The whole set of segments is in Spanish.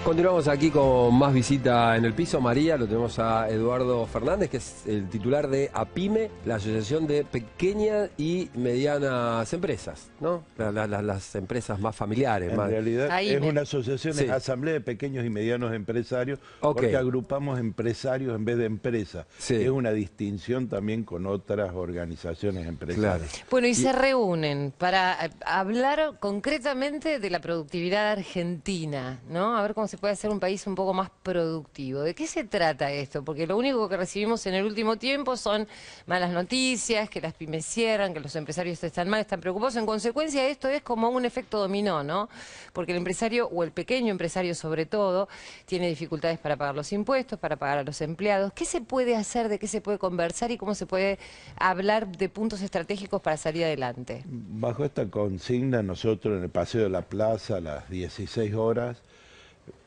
Continuamos aquí con más visita en el piso. María, lo tenemos a Eduardo Fernández, que es el titular de APYME, la Asociación de Pequeñas y Medianas Empresas, ¿no? Las empresas más familiares. En realidad es una asociación, sí. es asamblea de pequeños y medianos empresarios, Okay. porque agrupamos empresarios en vez de empresas. Sí. Es una distinción también con otras organizaciones empresariales. Claro. Bueno, y se reúnen para hablar concretamente de la productividad argentina, ¿no? A ver cómo se puede hacer un país un poco más productivo. ¿De qué se trata esto? Porque lo único que recibimos en el último tiempo son malas noticias, que las pymes cierran, que los empresarios están mal, están preocupados. En consecuencia, esto es como un efecto dominó, ¿no? Porque el empresario, o el pequeño empresario sobre todo, tiene dificultades para pagar los impuestos, para pagar a los empleados. ¿Qué se puede hacer, de qué se puede conversar y cómo se puede hablar de puntos estratégicos para salir adelante? Bajo esta consigna, nosotros en el Paseo de la Plaza a las 16 horas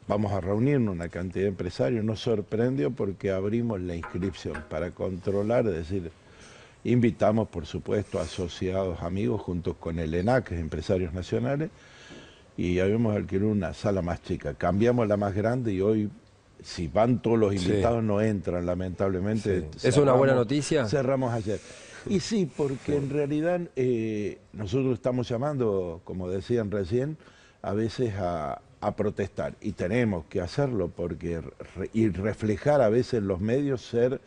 vamos a reunirnos una cantidad de empresarios. Nos sorprendió porque abrimos la inscripción para controlar, es decir, invitamos por supuesto a asociados, amigos, junto con el ENAC, Empresarios Nacionales, y habíamos alquilado una sala más chica. Cambiamos la más grande y hoy, si van todos los invitados, no entran, lamentablemente. Sí. ¿Es una buena noticia? Cerramos ayer. Y sí, porque en realidad nosotros estamos llamando, como decían recién, a veces a protestar. Y tenemos que hacerlo porque y reflejar a veces en los medios, ser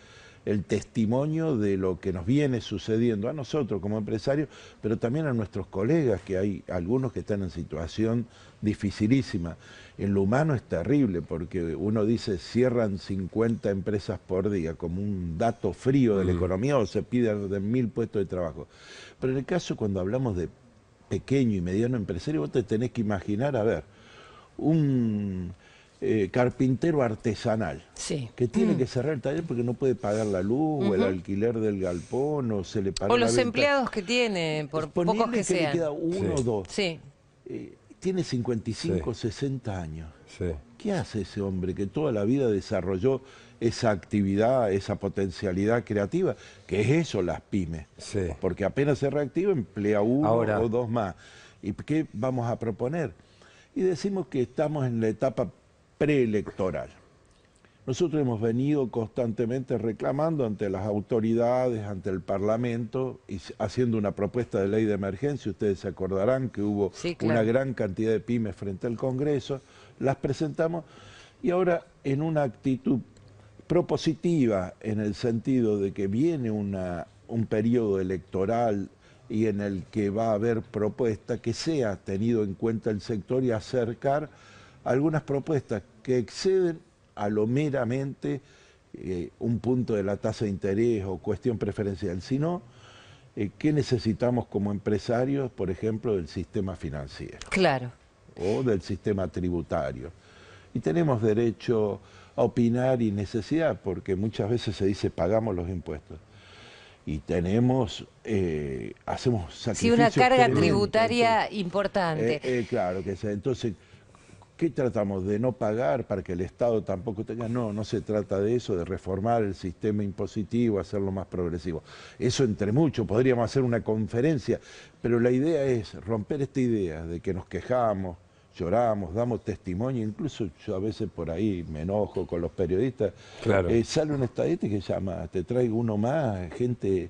el testimonio de lo que nos viene sucediendo a nosotros como empresarios, pero también a nuestros colegas, que hay algunos que están en situación dificilísima. En lo humano es terrible, porque uno dice cierran 50 empresas por día, como un dato frío de la economía, o se piden de 1000 puestos de trabajo. Pero en el caso cuando hablamos de pequeño y mediano empresario, vos te tenés que imaginar, a ver, un carpintero artesanal, que tiene que cerrar el taller porque no puede pagar la luz, o el alquiler del galpón, o se le paga o la los venta. empleados que tiene, por pocos que sean. Le queda uno o dos. Sí. Tiene 55, 60 años. Sí. ¿Qué hace ese hombre que toda la vida desarrolló esa actividad, esa potencialidad creativa? Que es eso las pymes. Sí. Porque apenas se reactiva, emplea uno o dos más. ¿Y qué vamos a proponer? Y decimos que estamos en la etapa preelectoral. Nosotros hemos venido constantemente reclamando ante las autoridades, ante el Parlamento, y haciendo una propuesta de ley de emergencia. Ustedes se acordarán que hubo una gran cantidad de pymes frente al Congreso, las presentamos, y ahora en una actitud propositiva, en el sentido de que viene un periodo electoral y en el que va a haber propuesta, que sea tenido en cuenta el sector y acercar algunas propuestas que exceden a lo meramente un punto de la tasa de interés o cuestión preferencial, sino qué necesitamos como empresarios, por ejemplo, del sistema financiero. Claro. O del sistema tributario. Y tenemos derecho a opinar y necesidad, porque muchas veces se dice pagamos los impuestos. Y tenemos, hacemos sacrificios. Sí, una carga tributaria importante. Claro que sí. Entonces, ¿qué tratamos? ¿De no pagar para que el Estado tampoco tenga? No, no se trata de eso, de reformar el sistema impositivo, hacerlo más progresivo. Eso entre muchos, podríamos hacer una conferencia, pero la idea es romper esta idea de que nos quejamos, lloramos, damos testimonio, incluso yo a veces por ahí me enojo con los periodistas. Claro. Sale una estadística que llama, te traigo uno más, gente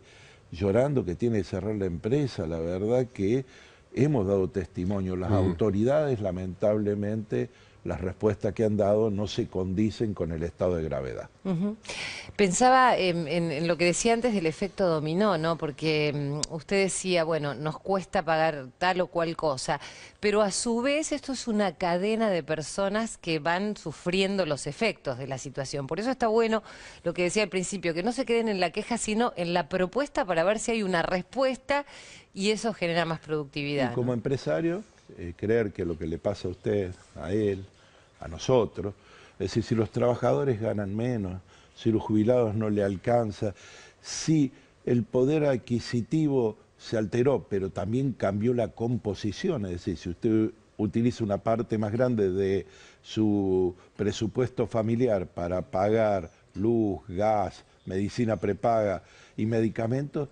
llorando que tiene que cerrar la empresa. La verdad que hemos dado testimonio. Las autoridades, lamentablemente, las respuestas que han dado no se condicen con el estado de gravedad. Pensaba en lo que decía antes del efecto dominó, ¿no? Porque usted decía, bueno, nos cuesta pagar tal o cual cosa, pero a su vez esto es una cadena de personas que van sufriendo los efectos de la situación. Por eso está bueno lo que decía al principio, que no se queden en la queja, sino en la propuesta para ver si hay una respuesta y eso genera más productividad. Y como empresario, creer que lo que le pasa a usted, a él, a nosotros, es decir, si los trabajadores ganan menos, si los jubilados no le alcanza, si el poder adquisitivo se alteró, pero también cambió la composición, es decir, si usted utiliza una parte más grande de su presupuesto familiar para pagar luz, gas, medicina prepaga y medicamentos,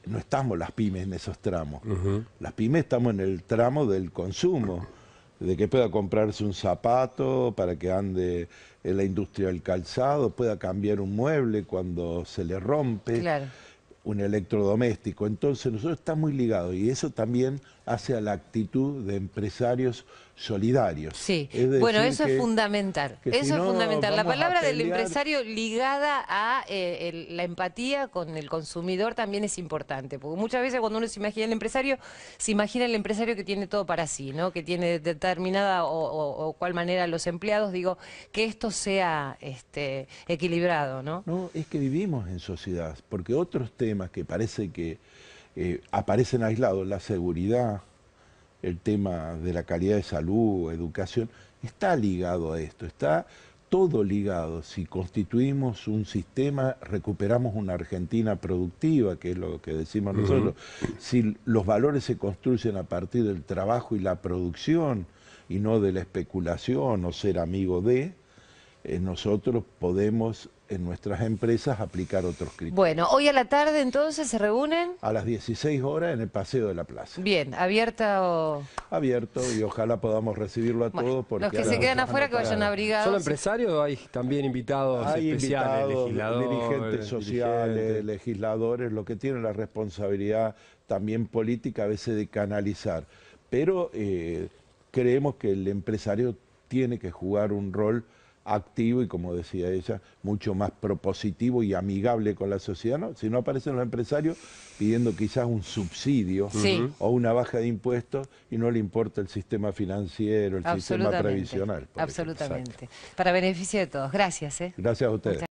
no estamos las pymes en esos tramos. Las pymes estamos en el tramo del consumo. de que pueda comprarse un zapato para que ande en la industria del calzado, pueda cambiar un mueble cuando se le rompe. Claro. Un electrodoméstico. Entonces nosotros estamos muy ligados y eso también hace a la actitud de empresarios solidarios. Sí, es decir, bueno, eso es fundamental. Eso si es no, fundamental. La vamos a palabra del pelear. empresario ligada a la empatía con el consumidor también es importante, porque muchas veces cuando uno se imagina el empresario que tiene todo para sí, ¿no? Que tiene determinada o cual manera los empleados, digo, que esto sea equilibrado, ¿no? No, es que vivimos en sociedad, porque otros temas que parece que aparecen aislados, la seguridad, el tema de la calidad de salud, educación, está ligado a esto, está todo ligado. Si constituimos un sistema, recuperamos una Argentina productiva, que es lo que decimos nosotros. Si los valores se construyen a partir del trabajo y la producción, y no de la especulación o ser amigo de, nosotros podemos en nuestras empresas aplicar otros criterios. Bueno, hoy a la tarde entonces se reúnen. A las 16 horas en el Paseo de la Plaza. Bien, ¿abierta o...? Abierto, y ojalá podamos recibirlo a todos. Porque los que se quedan afuera que vayan abrigados. ¿Solo empresarios o hay también invitados especiales, legisladores, dirigentes sociales, legisladores, lo que tienen la responsabilidad también política a veces de canalizar? Pero creemos que el empresario tiene que jugar un rol activo y, como decía ella, mucho más propositivo y amigable con la sociedad, ¿no? Si no aparecen los empresarios pidiendo quizás un subsidio o una baja de impuestos y no le importa el sistema financiero, el sistema previsional. Absolutamente. Para beneficio de todos. Gracias. Gracias a ustedes.